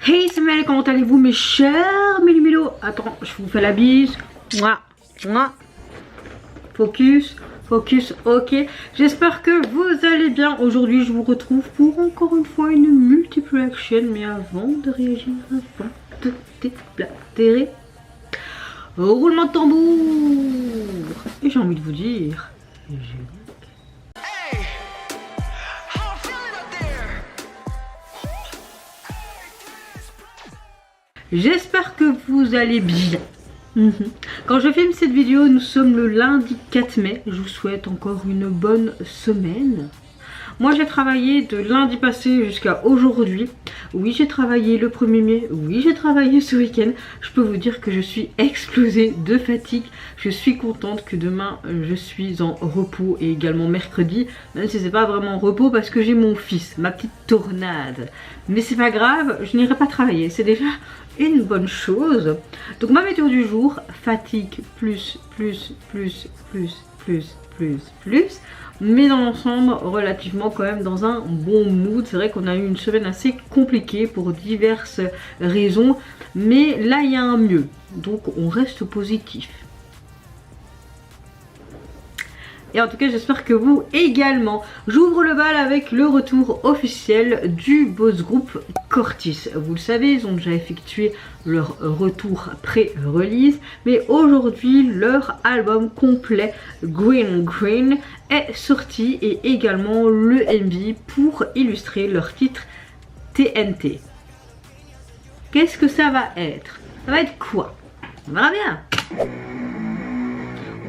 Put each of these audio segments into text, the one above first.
Hey Samuel, comment allez-vous mes chers Mélimélo? Attends, je vous fais la bise. Mouah, mouah. Focus, focus, ok. J'espère que vous allez bien. Aujourd'hui, je vous retrouve pour encore une fois une multiple action. Mais avant de réagir, avant de déblatérer, roulement de tambour. Et j'ai envie de vous dire... J'espère que vous allez bien. Quand je filme cette vidéo, nous sommes le lundi 4 mai. Je vous souhaite encore une bonne semaine. Moi j'ai travaillé de lundi passé jusqu'à aujourd'hui. Oui, j'ai travaillé le 1er mai. Oui, j'ai travaillé ce week-end. Je peux vous dire que je suis explosée de fatigue. Je suis contente que demain je suis en repos et également mercredi. Même si c'est pas vraiment repos parce que j'ai mon fils, ma petite tornade. Mais c'est pas grave, je n'irai pas travailler. C'est déjà une bonne chose. Donc ma météo du jour, fatigue plus. Mais dans l'ensemble, relativement quand même dans un bon mood. C'est vrai qu'on a eu une semaine assez compliquée pour diverses raisons. Mais là, il y a un mieux. Donc, on reste positif. Et en tout cas, j'espère que vous également. J'ouvre le bal avec le retour officiel du boss group Cortis. Vous le savez, ils ont déjà effectué leur retour pré-release. Mais aujourd'hui, leur album complet Green Green est sorti. Et également le MV pour illustrer leur titre TNT. Qu'est-ce que ça va être? Ça va être quoi? On verra bien.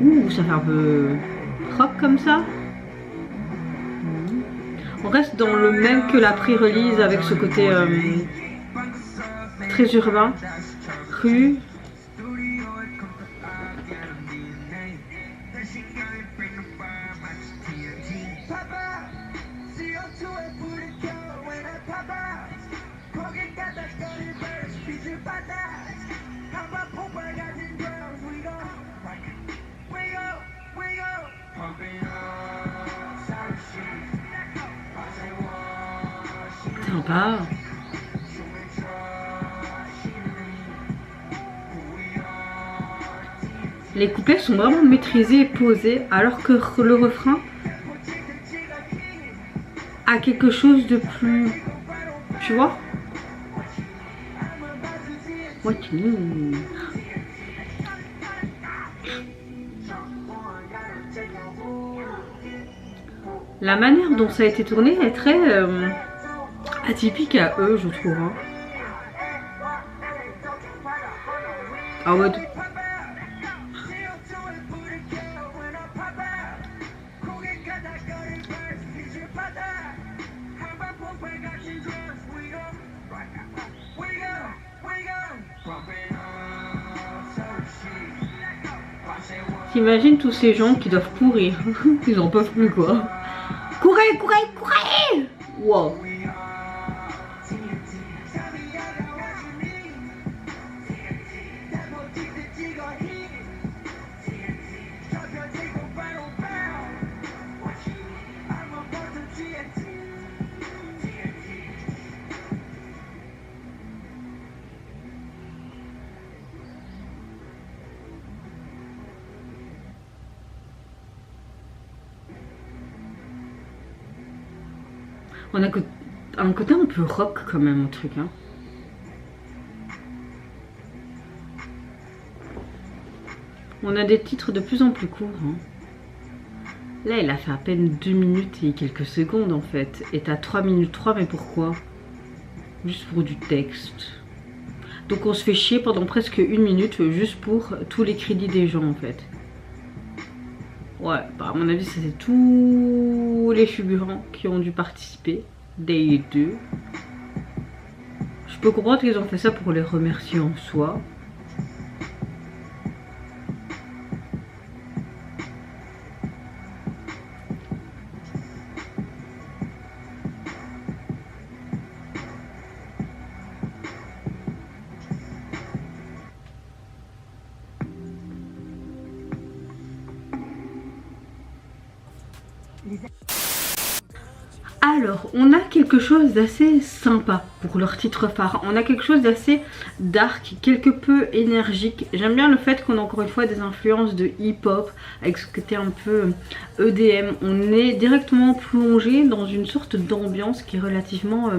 Ouh, ça fait un peu... rock comme ça. On reste dans le même que la pré-release avec ce côté très urbain, rue. Sympa. Les couplets sont vraiment maîtrisés et posés, alors que le refrain a quelque chose de plus... Tu vois? What you mean? La manière dont ça a été tourné est très atypique à eux, je trouve. Hein. En mode... T'imagines tous ces gens qui doivent courir. Ils en peuvent plus quoi. Courez, courez, courez! Wow. On a un côté un peu rock quand même, un truc. Hein. On a des titres de plus en plus courts. Hein. Là, il a fait à peine 2 minutes et quelques secondes en fait. Et t'as 3 minutes 3, mais pourquoi? Juste pour du texte. Donc on se fait chier pendant presque 1 minute juste pour tous les crédits des gens en fait. Ouais, bah à mon avis, c'était tous les figurants qui ont dû participer. Des deux. Je peux comprendre qu'ils ont fait ça pour les remercier en soi. Alors, on a quelque chose d'assez sympa pour leur titre phare. On a quelque chose d'assez dark, quelque peu énergique. J'aime bien le fait qu'on a encore une fois des influences de hip-hop, avec ce côté un peu EDM. On est directement plongé dans une sorte d'ambiance qui est relativement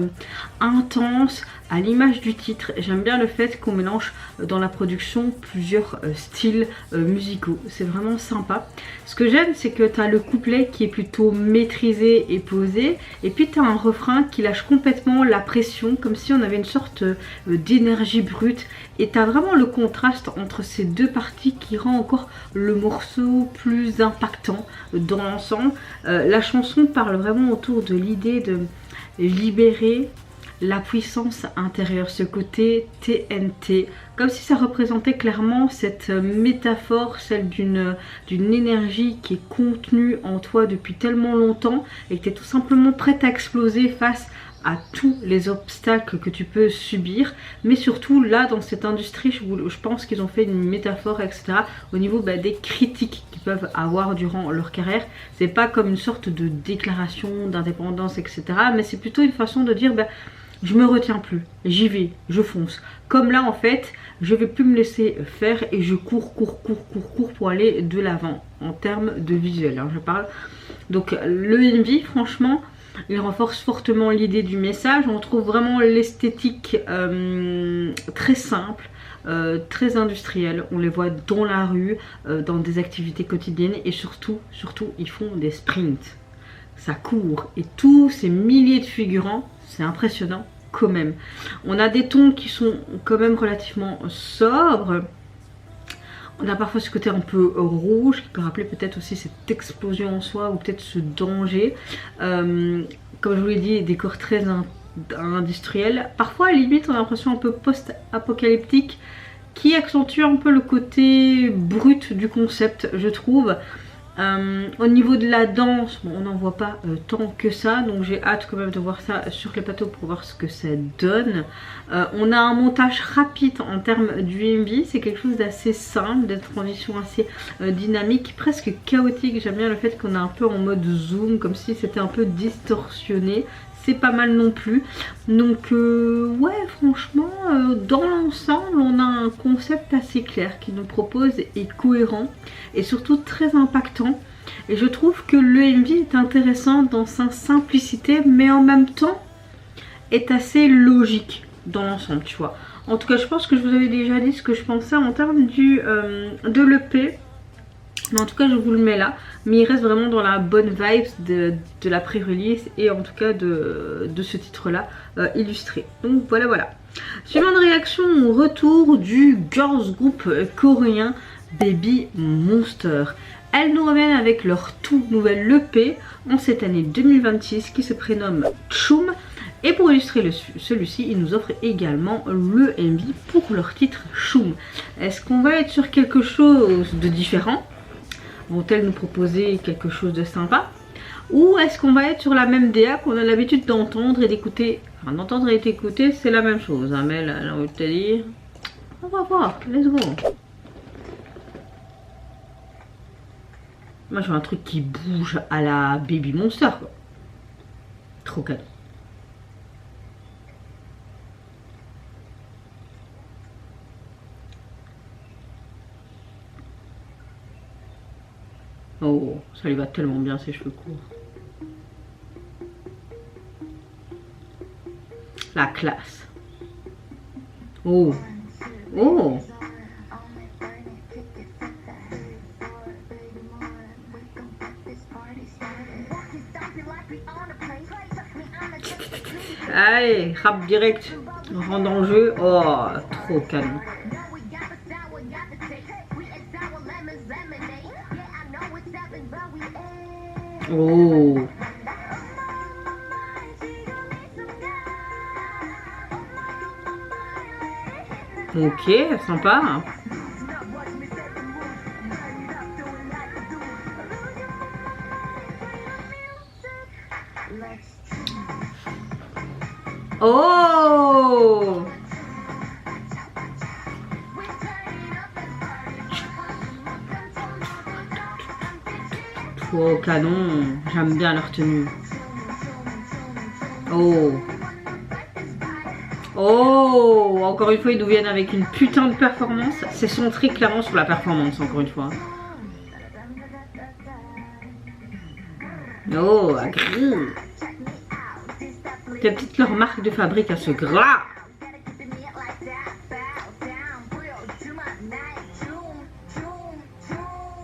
intense, à l'image du titre. J'aime bien le fait qu'on mélange dans la production plusieurs styles musicaux. C'est vraiment sympa. Ce que j'aime, c'est que tu as le couplet qui est plutôt maîtrisé et posé, et puis tu as un refrain qui lâche complètement la pression, comme si on avait une sorte d'énergie brute, et tu as vraiment le contraste entre ces deux parties qui rend encore le morceau plus impactant dans l'ensemble. La chanson parle vraiment autour de l'idée de libérer la puissance intérieure, ce côté TNT, comme si ça représentait clairement cette métaphore, celle d'une énergie qui est contenue en toi depuis tellement longtemps et que tu es tout simplement prête à exploser face à tous les obstacles que tu peux subir. Mais surtout là dans cette industrie, je pense qu'ils ont fait une métaphore, etc. au niveau des critiques qu'ils peuvent avoir durant leur carrière. C'est pas comme une sorte de déclaration d'indépendance, etc. mais c'est plutôt une façon de dire je me retiens plus, j'y vais, je fonce. Comme là en fait, je vais plus me laisser faire et je cours pour aller de l'avant en termes de visuel, je parle. Donc le MV, franchement, il renforce fortement l'idée du message. On trouve vraiment l'esthétique très simple, très industrielle. On les voit dans la rue, dans des activités quotidiennes et surtout, ils font des sprints. Ça court et tous ces milliers de figurants, c'est impressionnant quand même. On a des tons qui sont quand même relativement sobres. On a parfois ce côté un peu rouge qui peut rappeler peut-être aussi cette explosion en soi ou peut-être ce danger. Comme je vous l'ai dit, décor très industriel. Parfois à la limite on a l'impression un peu post-apocalyptique qui accentue un peu le côté brut du concept, je trouve. Au niveau de la danse, on n'en voit pas tant que ça, donc j'ai hâte quand même de voir ça sur les plateaux pour voir ce que ça donne. On a un montage rapide en termes du MV, c'est quelque chose d'assez simple, des transitions assez dynamiques, presque chaotiques. J'aime bien le fait qu'on est un peu en mode zoom, comme si c'était un peu distorsionné. C'est pas mal non plus. Donc ouais, franchement, dans l'ensemble, on a un concept assez clair qui nous propose et cohérent et surtout très impactant. Et je trouve que le MV est intéressant dans sa simplicité, mais en même temps est assez logique dans l'ensemble, tu vois. En tout cas, je pense que je vous avais déjà dit ce que je pensais en termes de l'EP. Mais en tout cas je vous le mets là, mais il reste vraiment dans la bonne vibe de la pré-release et en tout cas de ce titre là illustré. Donc voilà. Suivante réaction au retour du girls group coréen Baby Monster. Elles nous reviennent avec leur tout nouvel EP en cette année 2026 qui se prénomme Choom. Et pour illustrer celui-ci, ils nous offrent également le MV pour leur titre Choom. Est-ce qu'on va être sur quelque chose de différent? Vont-elles nous proposer quelque chose de sympa? Ou est-ce qu'on va être sur la même DA qu'on a l'habitude d'entendre et d'écouter? Enfin, d'entendre et d'écouter, c'est la même chose, hein, mais là, j'ai envie de te dire... On va voir, let's go. Moi, je veux un truc qui bouge à la Baby Monster, quoi. Trop cadeau. Oh, ça lui va tellement bien ses cheveux courts. La classe. Oh. Oh. Allez, rap direct. On rentre dans le jeu. Oh, trop calme. Oh. Ok, sympa. Oh. Trop canon, j'aime bien leur tenue. Oh. Oh, encore une fois, ils nous viennent avec une putain de performance. C'est centré clairement sur la performance, encore une fois. Oh, agri. C'est peut-être leur marque de fabrique à ce gras.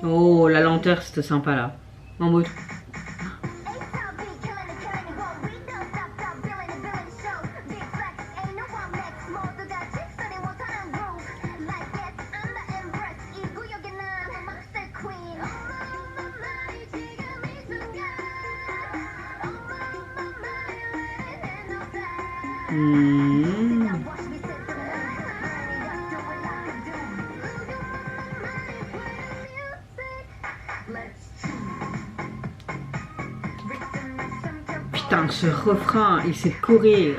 Oh, la lenteur, c'était sympa là. En mode. Putain, ce refrain, il sait courir.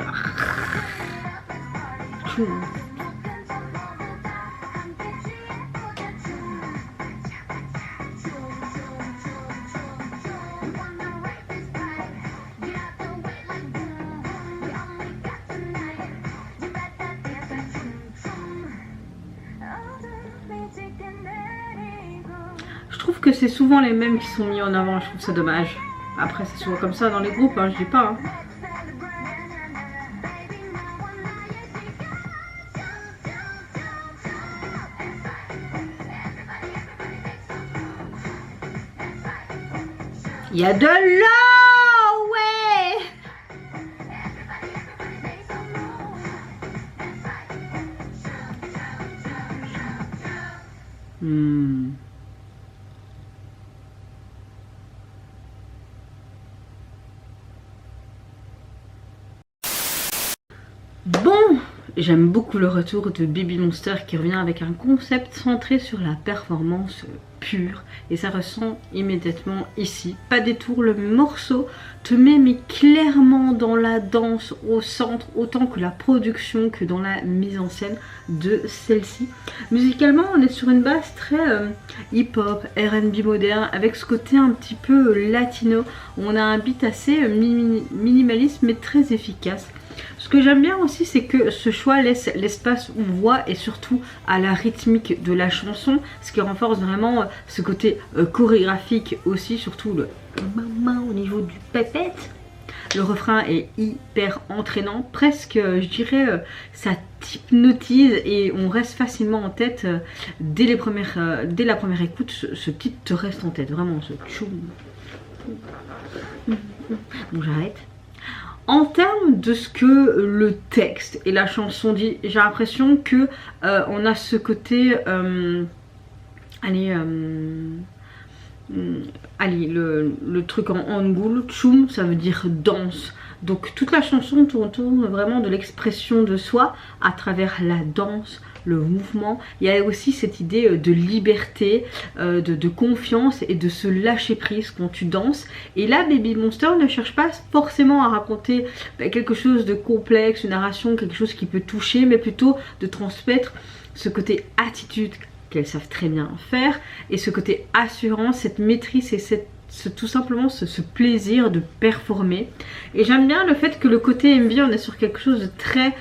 Je trouve que c'est souvent les mêmes qui sont mis en avant, je trouve ça dommage. Après c'est souvent comme ça dans les groupes, hein, je dis pas. Hein. Il y a de l'eau, ouais. Bon, j'aime beaucoup le retour de Baby Monster qui revient avec un concept centré sur la performance pure. Et ça ressent immédiatement ici. Pas détour, le morceau te met mais clairement dans la danse au centre, autant que la production que dans la mise en scène de celle-ci. Musicalement, on est sur une base très hip-hop, R&B moderne, avec ce côté un petit peu latino. On a un beat assez minimaliste mais très efficace. Ce que j'aime bien aussi, c'est que ce choix laisse l'espace aux voix et surtout à la rythmique de la chanson, ce qui renforce vraiment ce côté chorégraphique aussi, surtout le maman au niveau du pépette. Le refrain est hyper entraînant, presque je dirais ça t'hypnotise et on reste facilement en tête dès la première écoute. Ce titre te reste en tête, vraiment ce tchoum. Bon, j'arrête. En termes de ce que le texte et la chanson dit, j'ai l'impression que on a ce côté, le truc en hangoul, tchoum, ça veut dire danse. Donc toute la chanson tourne vraiment de l'expression de soi à travers la danse, le mouvement. Il y a aussi cette idée de liberté, de confiance et de se lâcher prise quand tu danses. Et là, Baby Monster ne cherche pas forcément à raconter quelque chose de complexe, une narration, quelque chose qui peut toucher, mais plutôt de transmettre ce côté attitude qu'elles savent très bien faire et ce côté assurance, cette maîtrise et tout simplement ce plaisir de performer. Et j'aime bien le fait que le côté MV, on est sur quelque chose de très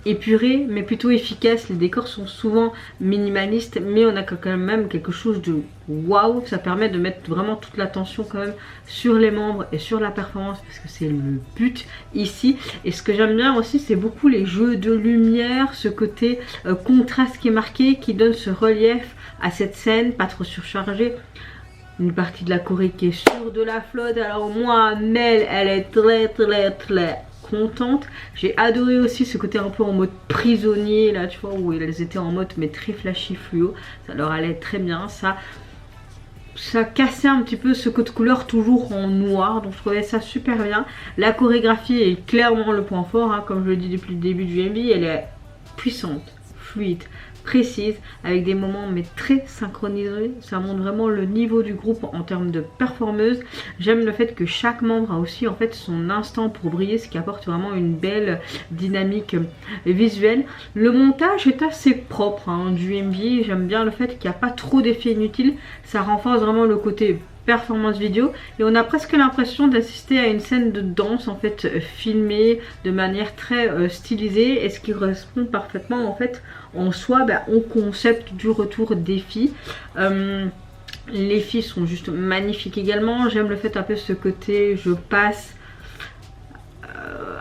épuré mais plutôt efficace. Les décors sont souvent minimalistes mais on a quand même quelque chose de waouh. Ça permet de mettre vraiment toute l'attention quand même sur les membres et sur la performance parce que c'est le but ici. Et ce que j'aime bien aussi, c'est beaucoup les jeux de lumière, ce côté contraste qui est marqué, qui donne ce relief à cette scène, pas trop surchargée. Une partie de la choré qui est sur de la flotte. Alors moi, Mel, elle est très contente. J'ai adoré aussi ce côté un peu en mode prisonnier là, tu vois, où elles étaient en mode mais très flashy fluo. Ça leur allait très bien. Ça cassait un petit peu ce code couleur toujours en noir, donc je trouvais ça super bien. La chorégraphie est clairement le point fort, hein, comme je le dis depuis le début du MV. Elle est puissante, fluide, précise, avec des moments mais très synchronisés. Ça montre vraiment le niveau du groupe en termes de performeuse. J'aime le fait que chaque membre a aussi en fait son instant pour briller, ce qui apporte vraiment une belle dynamique visuelle. Le montage est assez propre hein, du MV. J'aime bien le fait qu'il n'y a pas trop d'effets inutiles. Ça renforce vraiment le côté performance vidéo et on a presque l'impression d'assister à une scène de danse en fait filmée de manière très stylisée, et ce qui correspond parfaitement en fait en soi au concept du retour des filles. Les filles sont juste magnifiques également. J'aime le fait un peu ce côté je passe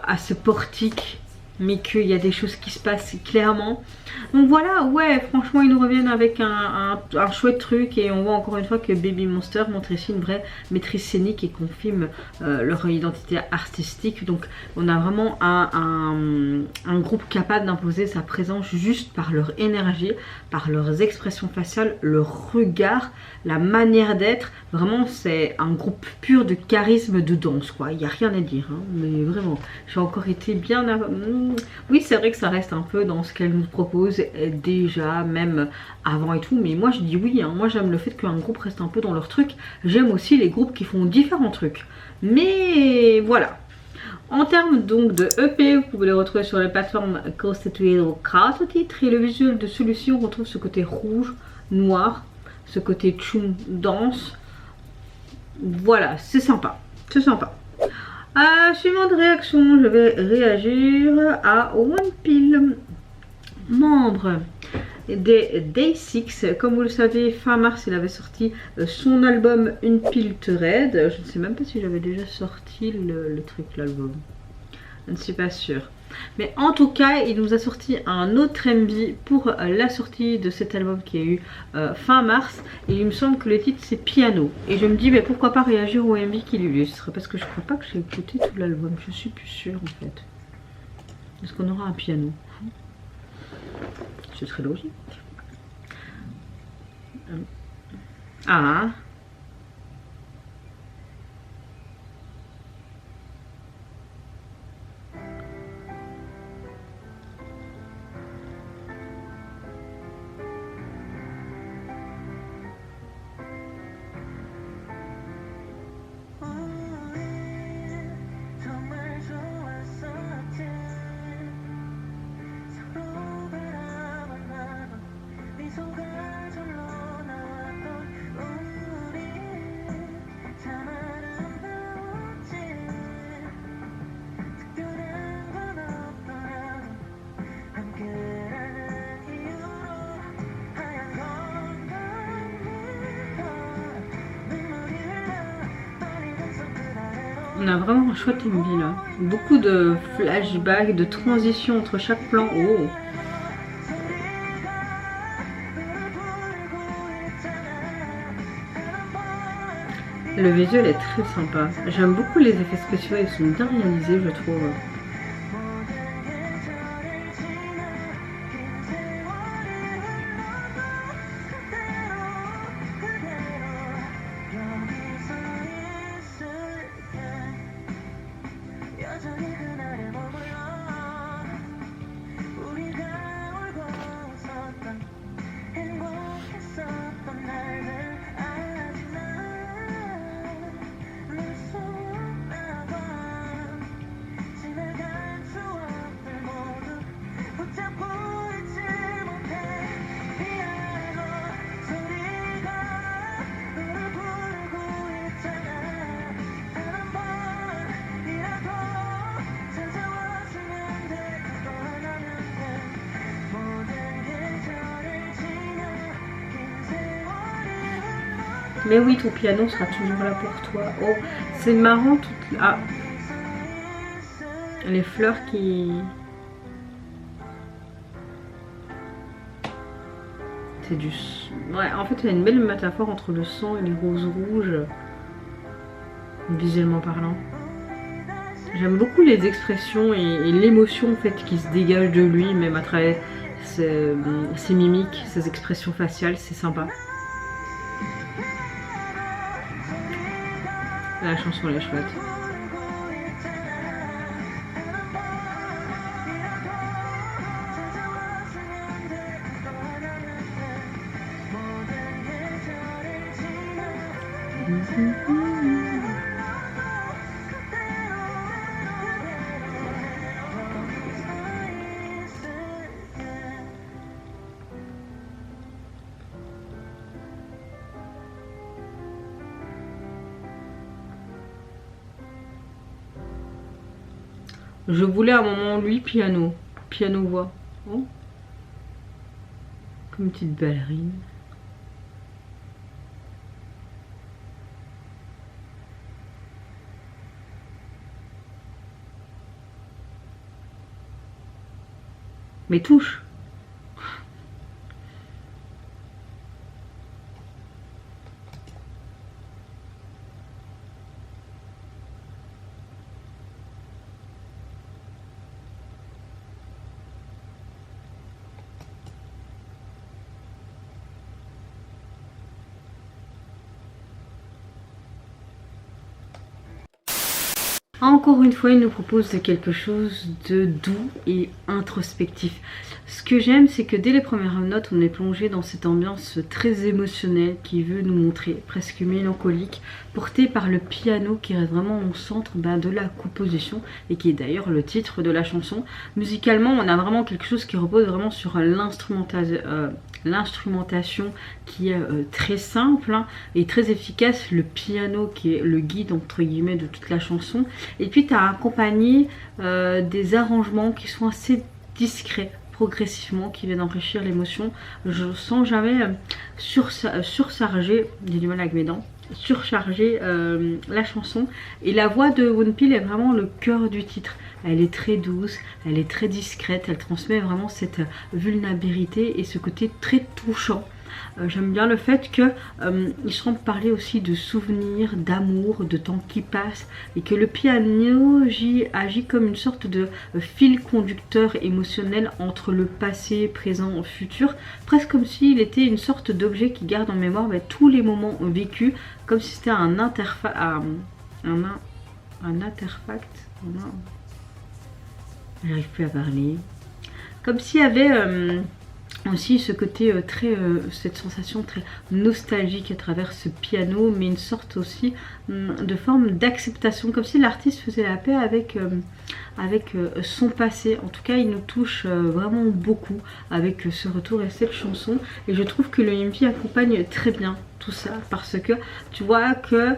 à ce portique mais qu'il y a des choses qui se passent clairement. Donc voilà, ouais, franchement ils nous reviennent avec un chouette truc, et on voit encore une fois que Baby Monster montre ici une vraie maîtrise scénique et confirme leur identité artistique. Donc on a vraiment un groupe capable d'imposer sa présence juste par leur énergie, par leurs expressions faciales, leur regard, la manière d'être. Vraiment c'est un groupe pur de charisme de danse quoi, il n'y a rien à dire hein. Mais vraiment, j'ai encore été bien... Oui c'est vrai que ça reste un peu dans ce qu'elle nous propose déjà, même avant et tout, mais moi je dis oui hein. Moi j'aime le fait qu'un groupe reste un peu dans leur truc. J'aime aussi les groupes qui font différents trucs, mais voilà. En termes donc de EP, vous pouvez les retrouver sur les plateformes constituées au 4 titres, et le visuel de celui-ci on retrouve ce côté rouge, noir, ce côté tchoum danse. Voilà, c'est sympa, c'est sympa. Suivant de réaction, je vais réagir à One Pill, membre des Day 6. Comme vous le savez, fin mars, il avait sorti son album Une Pile te raide. Je ne sais même pas si j'avais déjà sorti le truc, l'album. Je ne suis pas sûre. Mais en tout cas, il nous a sorti un autre MV pour la sortie de cet album qui a eu fin mars. Et il me semble que le titre c'est Piano. Et je me dis, mais pourquoi pas réagir au MV qu'il illustre? Parce que je crois pas que j'ai écouté tout l'album. Je suis plus sûre en fait. Est-ce qu'on aura un piano? Ce serait logique. Ah. On a vraiment un chouette MV là. Beaucoup de flashbacks, de transitions entre chaque plan. Oh. Le visuel est très sympa. J'aime beaucoup les effets spéciaux, ils sont bien réalisés je trouve. Mais oui, ton piano sera toujours là pour toi. Oh, c'est marrant toutes... Ah, les fleurs qui... C'est du... Ouais, en fait, il y a une belle métaphore entre le sang et les roses rouges, visuellement parlant. J'aime beaucoup les expressions et l'émotion en fait qui se dégage de lui, même à travers ses mimiques, ses expressions faciales, c'est sympa. La chanson elle est chouette. Je voulais à un moment, lui, piano. Piano-voix. Oh. Comme une petite ballerine. Mais touche. Encore une fois, il nous propose quelque chose de doux et introspectif. Ce que j'aime, c'est que dès les premières notes, on est plongé dans cette ambiance très émotionnelle qui veut nous montrer, presque mélancolique, portée par le piano qui reste vraiment au centre de la composition et qui est d'ailleurs le titre de la chanson. Musicalement, on a vraiment quelque chose qui repose vraiment sur l'instrumentation qui est très simple et très efficace, le piano qui est le guide entre guillemets de toute la chanson, et puis tu as accompagné des arrangements qui sont assez discrets progressivement, qui viennent enrichir l'émotion. Je sens jamais surcharger, j'ai du mal avec mes dents, surcharger la chanson, et la voix de Wonpil est vraiment le cœur du titre. Elle est très douce, elle est très discrète, elle transmet vraiment cette vulnérabilité et ce côté très touchant. J'aime bien le fait qu'ils seront parler aussi de souvenirs, d'amour, de temps qui passe, et que le piano agit comme une sorte de fil conducteur émotionnel entre le passé, présent, futur, presque comme s'il était une sorte d'objet qui garde en mémoire tous les moments vécus, comme si c'était un interfact. J'arrive plus à parler. Comme s'il y avait aussi ce côté cette sensation très nostalgique à travers ce piano, mais une sorte aussi de forme d'acceptation, comme si l'artiste faisait la paix avec son passé. En tout cas, il nous touche vraiment beaucoup avec ce retour et cette chanson, et je trouve que le MV accompagne très bien tout ça, parce que tu vois que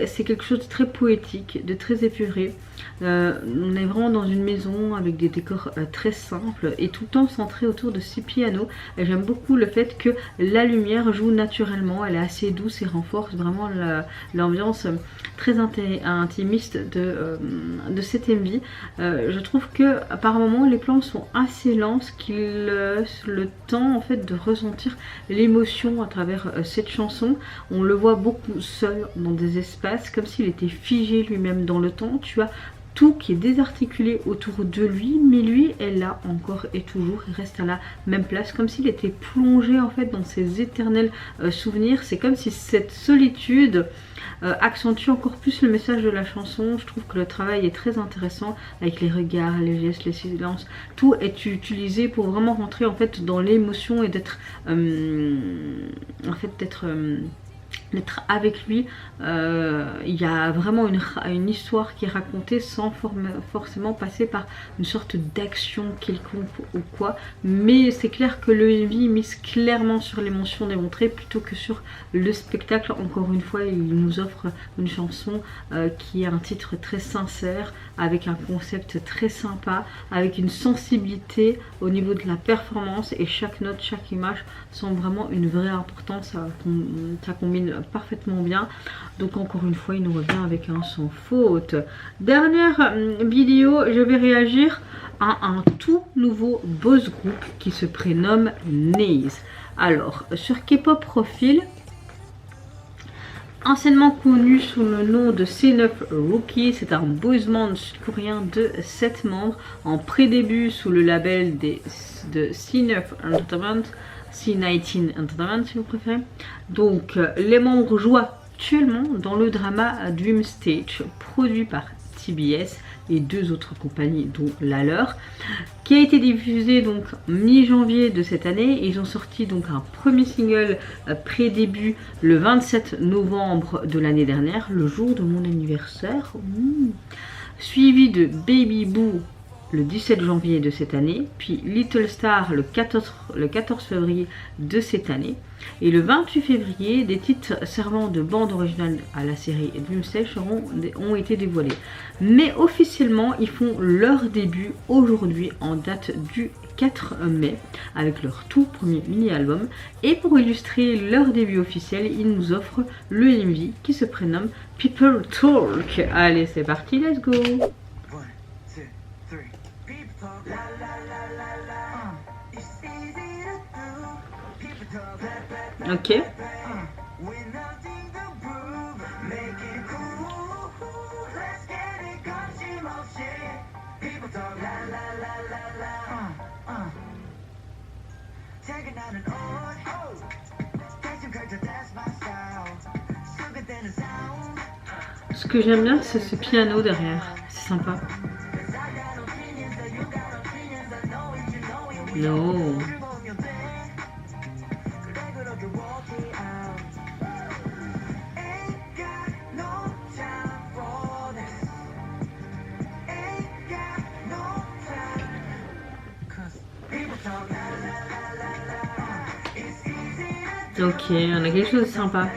c'est quelque chose de très poétique, de très épuré. On est vraiment dans une maison avec des décors très simples et tout le temps centré autour de ces pianos, et j'aime beaucoup le fait que la lumière joue naturellement, elle est assez douce et renforce vraiment l'ambiance très intimiste de cet MV. Je trouve que par moments les plans sont assez lents, ce qui laisse le temps en fait de ressentir l'émotion à travers cette chanson. On le voit beaucoup seul dans des espaces, comme s'il était figé lui-même dans le temps. Tu as tout qui est désarticulé autour de lui, mais lui est là encore et toujours, il reste à la même place, comme s'il était plongé en fait dans ses éternels souvenirs. C'est comme si cette solitude accentue encore plus le message de la chanson. Je trouve que le travail est très intéressant avec les regards, les gestes, les silences. Tout est utilisé pour vraiment rentrer en fait dans l'émotion et d'être d'être avec lui. Il y a vraiment une histoire qui est racontée sans forcément passer par une sorte d'action quelconque ou quoi, mais c'est clair que le MV mise clairement sur l'émotion démontrée plutôt que sur le spectacle. Encore une fois, il nous offre une chanson qui a un titre très sincère, avec un concept très sympa, avec une sensibilité au niveau de la performance, et chaque note, chaque image sont vraiment une vraie importance. Ça combine parfaitement bien. Donc encore une fois, il nous revient avec un sans faute. Dernière vidéo, je vais réagir à un tout nouveau boys group qui se prénomme Naze. Alors, sur K-pop Profile, anciennement connu sous le nom de C9 Rookie, c'est un boys band sud-coréen de 7 membres, en pré-début sous le label de C9 Entertainment, C19 Entertainment si vous préférez. Donc les membres jouent actuellement dans le drama Dream Stage, produit par TBS et 2 autres compagnies dont la leur, qui a été diffusé donc mi-janvier de cette année. Ils ont sorti donc un premier single pré-début le 27 novembre de l'année dernière, le jour de mon anniversaire, suivi de Baby Boo le 17 janvier de cette année, puis Little Star le 14 février de cette année, et le 28 février, des titres servant de bande originale à la série Doomsday ont été dévoilés. Mais officiellement, ils font leur début aujourd'hui en date du 4 mai avec leur tout premier mini-album, et pour illustrer leur début officiel, ils nous offrent le MV qui se prénomme People Talk. Allez, c'est parti, let's go. Ok. Ce que j'aime bien, c'est ce piano derrière, c'est sympa. Non. Ok, on a quelque chose de sympa.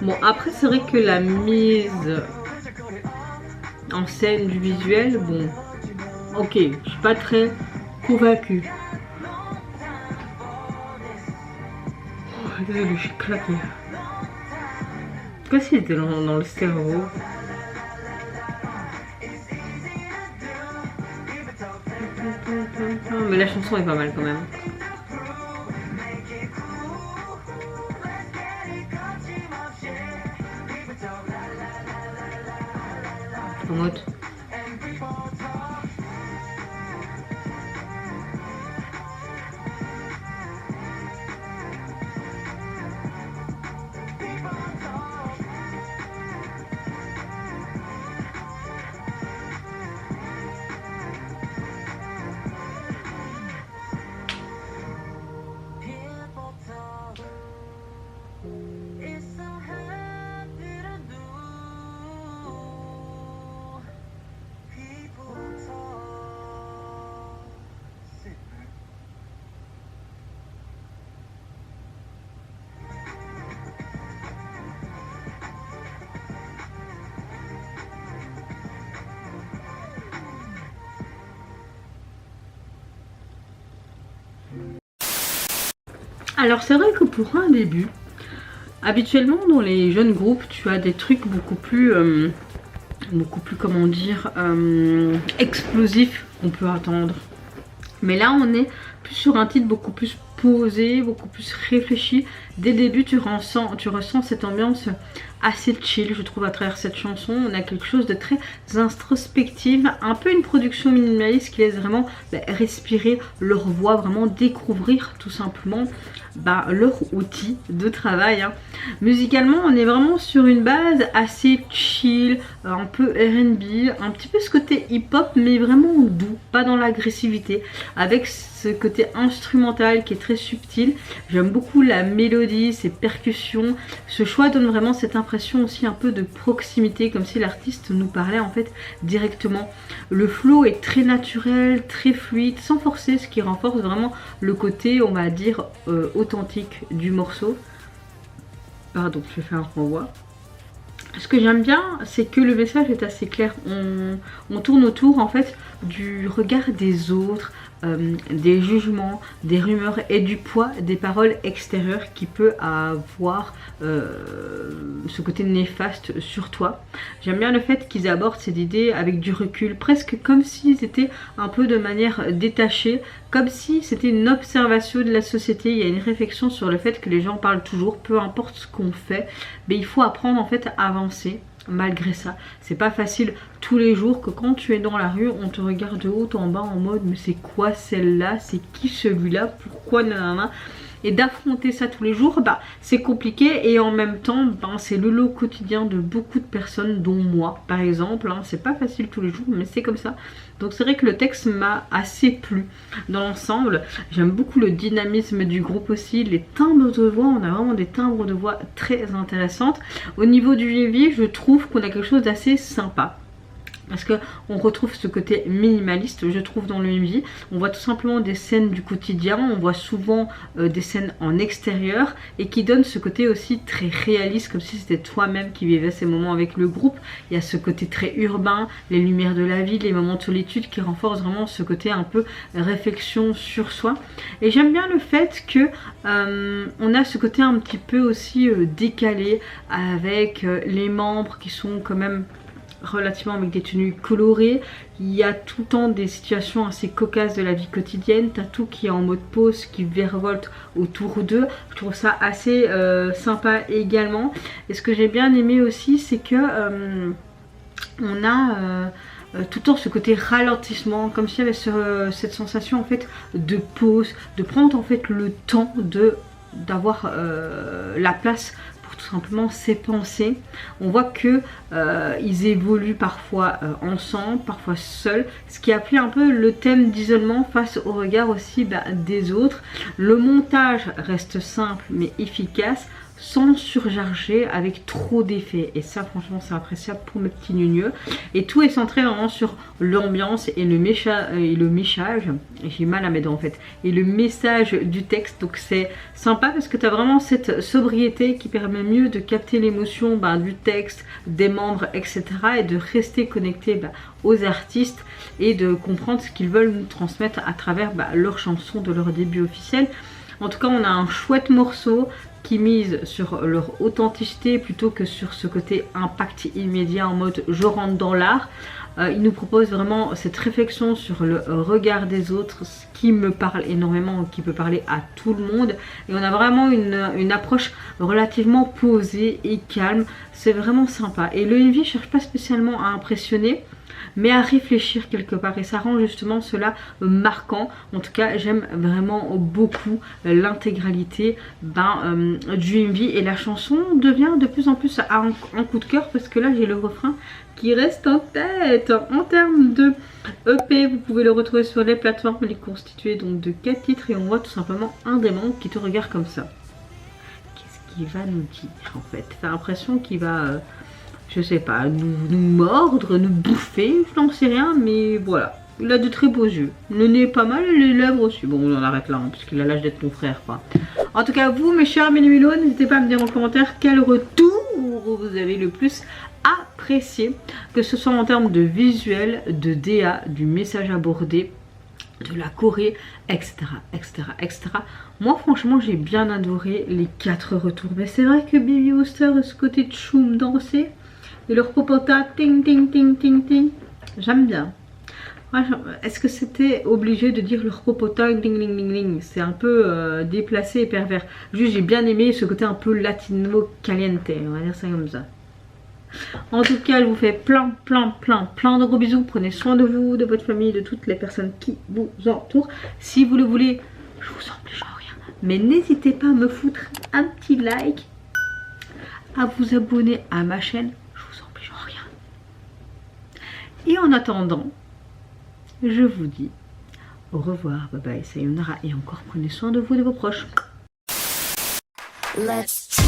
Bon, après c'est vrai que la mise en scène du visuel, bon, ok, je suis pas très convaincue. Oh, désolée, je suis claquée. Qu'est-ce qu'il était dans le cerveau? Mais la chanson est pas mal quand même. En mode. Alors c'est vrai que pour un début, habituellement dans les jeunes groupes, tu as des trucs beaucoup plus comment dire, explosifs qu'on peut attendre. Mais là on est plus sur un titre beaucoup plus posé, beaucoup plus réfléchi. Dès le début tu ressens cette ambiance assez chill, je trouve, à travers cette chanson. On a quelque chose de très introspective, un peu une production minimaliste qui laisse vraiment respirer leur voix, vraiment découvrir tout simplement leur outil de travail, hein. Musicalement on est vraiment sur une base assez chill, un peu R&B, un petit peu ce côté hip-hop mais vraiment doux, pas dans l'agressivité, avec ce côté instrumental qui est très subtil. J'aime beaucoup la mélodie, ses percussions. Ce choix donne vraiment cette impression aussi un peu de proximité, comme si l'artiste nous parlait en fait directement. Le flow est très naturel, très fluide, sans forcer, ce qui renforce vraiment le côté, on va dire, authentique du morceau. Pardon, je vais faire un renvoi. Ce que j'aime bien, c'est que le message est assez clair. On tourne autour en fait du regard des autres, des jugements, des rumeurs et du poids des paroles extérieures qui peut avoir ce côté néfaste sur toi. J'aime bien le fait qu'ils abordent cette idée avec du recul, presque comme s'ils étaient un peu de manière détachée, comme si c'était une observation de la société. Il y a une réflexion sur le fait que les gens parlent toujours, peu importe ce qu'on fait, mais il faut apprendre en fait à avancer. Malgré ça, c'est pas facile tous les jours que quand tu es dans la rue, on te regarde de haut en bas en mode mais c'est quoi celle-là, c'est qui celui-là, pourquoi nanana. Et d'affronter ça tous les jours, bah, c'est compliqué et en même temps, bah, c'est le lot quotidien de beaucoup de personnes, dont moi par exemple. Hein. C'est pas facile tous les jours, mais c'est comme ça. Donc c'est vrai que le texte m'a assez plu dans l'ensemble. J'aime beaucoup le dynamisme du groupe aussi, les timbres de voix, on a vraiment des timbres de voix très intéressantes. Au niveau du UMV, je trouve qu'on a quelque chose d'assez sympa. Parce qu'on retrouve ce côté minimaliste, je trouve, dans le MV. On voit tout simplement des scènes du quotidien, on voit souvent des scènes en extérieur et qui donnent ce côté aussi très réaliste, comme si c'était toi-même qui vivais ces moments avec le groupe. Il y a ce côté très urbain, les lumières de la ville, les moments de solitude qui renforcent vraiment ce côté un peu réflexion sur soi. Et j'aime bien le fait que on a ce côté un petit peu aussi décalé avec les membres qui sont quand même relativement avec des tenues colorées. Il y a tout le temps des situations assez cocasses de la vie quotidienne. T'as tout qui est en mode pause, qui virevolte autour d'eux. Je trouve ça assez sympa également. Et ce que j'ai bien aimé aussi, c'est que on a tout le temps ce côté ralentissement, comme s'il y avait cette sensation en fait de pause, de prendre en fait le temps d'avoir la place tout simplement ses pensées. On voit que ils évoluent parfois ensemble, parfois seuls, ce qui appuie un peu le thème d'isolement face au regard aussi des autres. Le montage reste simple mais efficace, sans surcharger avec trop d'effets, et ça franchement c'est appréciable pour mes petits gneux. Et tout est centré vraiment sur l'ambiance et le message, j'ai mal à mes dents en fait, et le message du texte. Donc c'est sympa parce que tu as vraiment cette sobriété qui permet mieux de capter l'émotion du texte, des membres, etc., et de rester connecté aux artistes et de comprendre ce qu'ils veulent nous transmettre à travers leurs chansons de leur début officiel. En tout cas, on a un chouette morceau qui mise sur leur authenticité plutôt que sur ce côté impact immédiat en mode je rentre dans l'art. Il nous propose vraiment cette réflexion sur le regard des autres, ce qui me parle énormément, qui peut parler à tout le monde. Et on a vraiment une approche relativement posée et calme. C'est vraiment sympa. Et le MV ne cherche pas spécialement à impressionner, mais à réfléchir quelque part, et ça rend justement cela marquant. En tout cas, j'aime vraiment beaucoup l'intégralité du MV, et la chanson devient de plus en plus un coup de cœur parce que là j'ai le refrain qui reste en tête. En termes de EP, vous pouvez le retrouver sur les plateformes. Il est constitué donc de 4 titres et on voit tout simplement un des membres qui te regarde comme ça. Qu'est-ce qu'il va nous dire en fait? T'as l'impression qu'il va je sais pas, nous mordre, nous bouffer, je n'en sais rien, mais voilà. Il a de très beaux yeux. Le nez est pas mal et les lèvres aussi. Bon, on en arrête là, parce qu'il a l'âge d'être mon frère, quoi. En tout cas, vous, mes chers Ménumilos, n'hésitez pas à me dire en commentaire quel retour vous avez le plus apprécié. Que ce soit en termes de visuel, de DA, du message abordé, de la Corée, etc., etc., etc. Moi, franchement, j'ai bien adoré les 4 retours. Mais c'est vrai que Baby Booster a ce côté de choum dansé. Et leur popota, ting ting ting ting ting, j'aime bien. Est-ce que c'était obligé de dire leur popota, ting ting ting ting? C'est un peu déplacé et pervers. Juste, j'ai bien aimé ce côté un peu latino caliente, on va dire ça comme ça. En tout cas, je vous fais plein de gros bisous. Prenez soin de vous, de votre famille, de toutes les personnes qui vous entourent. Si vous le voulez, je vous oblige à rien, mais n'hésitez pas à me foutre un petit like, à vous abonner à ma chaîne. Et en attendant, je vous dis au revoir, bye bye, sayonara, et encore prenez soin de vous et de vos proches. Let's